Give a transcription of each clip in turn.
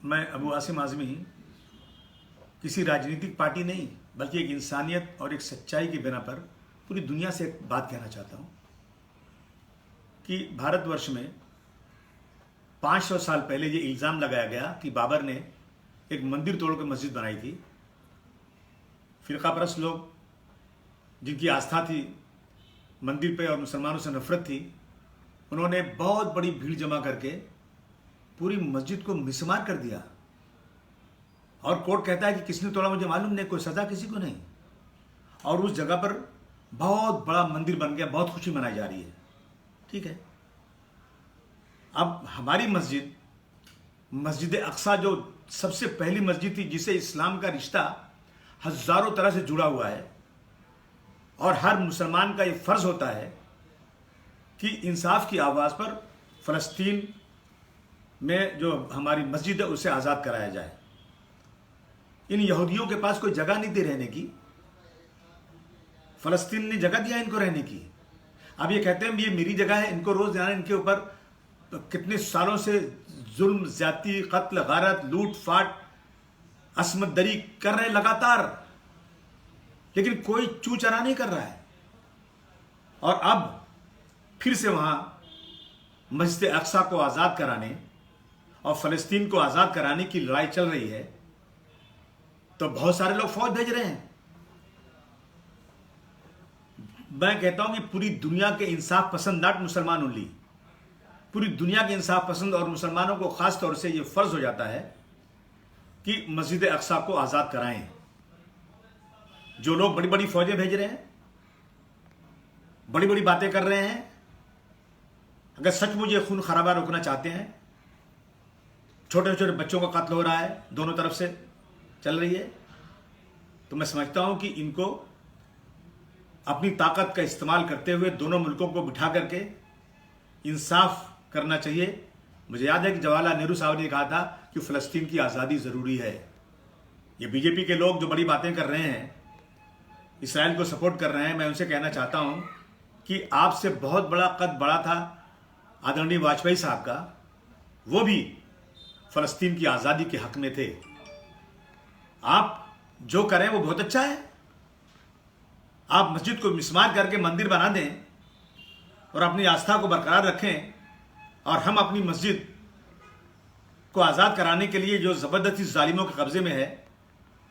मैं अबू आसिम आज़मी किसी राजनीतिक पार्टी नहीं बल्कि एक इंसानियत और एक सच्चाई की बिना पर पूरी दुनिया से एक बात कहना चाहता हूँ कि भारतवर्ष में 500 साल पहले ये इल्ज़ाम लगाया गया कि बाबर ने एक मंदिर तोड़कर मस्जिद बनाई थी। फ़िरक़ापरस्त लोग जिनकी आस्था थी मंदिर पे और मुसलमानों से नफरत थी, उन्होंने बहुत बड़ी भीड़ जमा करके पूरी मस्जिद को मिसमार कर दिया। और कोर्ट कहता है कि किसने तोड़ा मुझे मालूम नहीं, कोई सज़ा किसी को नहीं। और उस जगह पर बहुत बड़ा मंदिर बन गया, बहुत खुशी मनाई जा रही है। ठीक है, अब हमारी मस्जिद अक्सा जो सबसे पहली मस्जिद थी जिसे इस्लाम का रिश्ता हज़ारों तरह से जुड़ा हुआ है, और हर मुसलमान का ये फ़र्ज़ होता है कि इंसाफ की आवाज़ पर फ़लस्तीन में जो हमारी मस्जिद है उसे आज़ाद कराया जाए। इन यहूदियों के पास कोई जगह नहीं थी रहने की, फ़लस्तीन ने जगह दिया इनको रहने की। अब ये कहते हैं ये मेरी जगह है, इनको रोज़ जाना, इनके ऊपर कितने सालों से जुल्म, ज़्यादती, कत्ल, गारत, लूट फाट, असमत दरी कर रहे लगातार, लेकिन कोई चू चरा नहीं कर रहा है। और अब फिर से वहाँ मस्जिद अक्सा को आज़ाद कराने और फ़लस्तीन को आज़ाद कराने की लड़ाई चल रही है, तो बहुत सारे लोग फौज भेज रहे हैं। मैं कहता हूं कि पूरी दुनिया के इंसाफ पसंद, नॉट मुसलमान ओनली, पूरी दुनिया के इंसाफ पसंद और मुसलमानों को खास तौर से ये फर्ज हो जाता है कि मस्जिद अक्सा को आज़ाद कराएं। जो लोग बड़ी बड़ी फौजें भेज रहे हैं, बड़ी बड़ी बातें कर रहे हैं, अगर सचमुच ये खून खराबा रोकना चाहते हैं, छोटे छोटे बच्चों का कत्ल हो रहा है, दोनों तरफ से चल रही है, तो मैं समझता हूं कि इनको अपनी ताकत का इस्तेमाल करते हुए दोनों मुल्कों को बिठा करके इंसाफ करना चाहिए। मुझे याद है कि जवाहरलाल नेहरू साहब ने कहा था कि फ़लस्तीन की आज़ादी ज़रूरी है। ये बीजेपी के लोग जो बड़ी बातें कर रहे हैं, इसराइल को सपोर्ट कर रहे हैं, मैं उनसे कहना चाहता हूं कि आपसे बहुत बड़ा कद बड़ा था आदरणीय वाजपेयी साहब का, वो भी फ़लस्तीन की आज़ादी के हक में थे। आप जो करें वो बहुत अच्छा है। आप मस्जिद को मिसमार करके मंदिर बना दें और अपनी आस्था को बरकरार रखें, और हम अपनी मस्जिद को आज़ाद कराने के लिए जो ज़बरदस्ती जालिमों के कब्ज़े में है,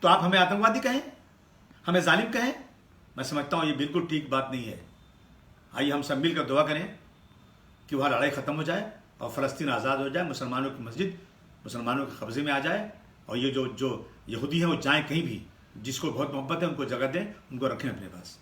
तो आप हमें आतंकवादी कहें, हमें जालिम कहें। मैं समझता हूँ ये बिल्कुल ठीक बात नहीं है। आइए हम सब मिलकर दुआ करें कि वहाँ लड़ाई ख़त्म हो जाए और फ़लस्तीन आज़ाद हो जाए, मुसलमानों की मस्जिद मुसलमानों के कब्ज़े में आ जाए, और ये जो यहूदी हैं वो जाएँ कहीं भी, जिसको बहुत मोहब्बत है उनको जगह दें, उनको रखें अपने पास।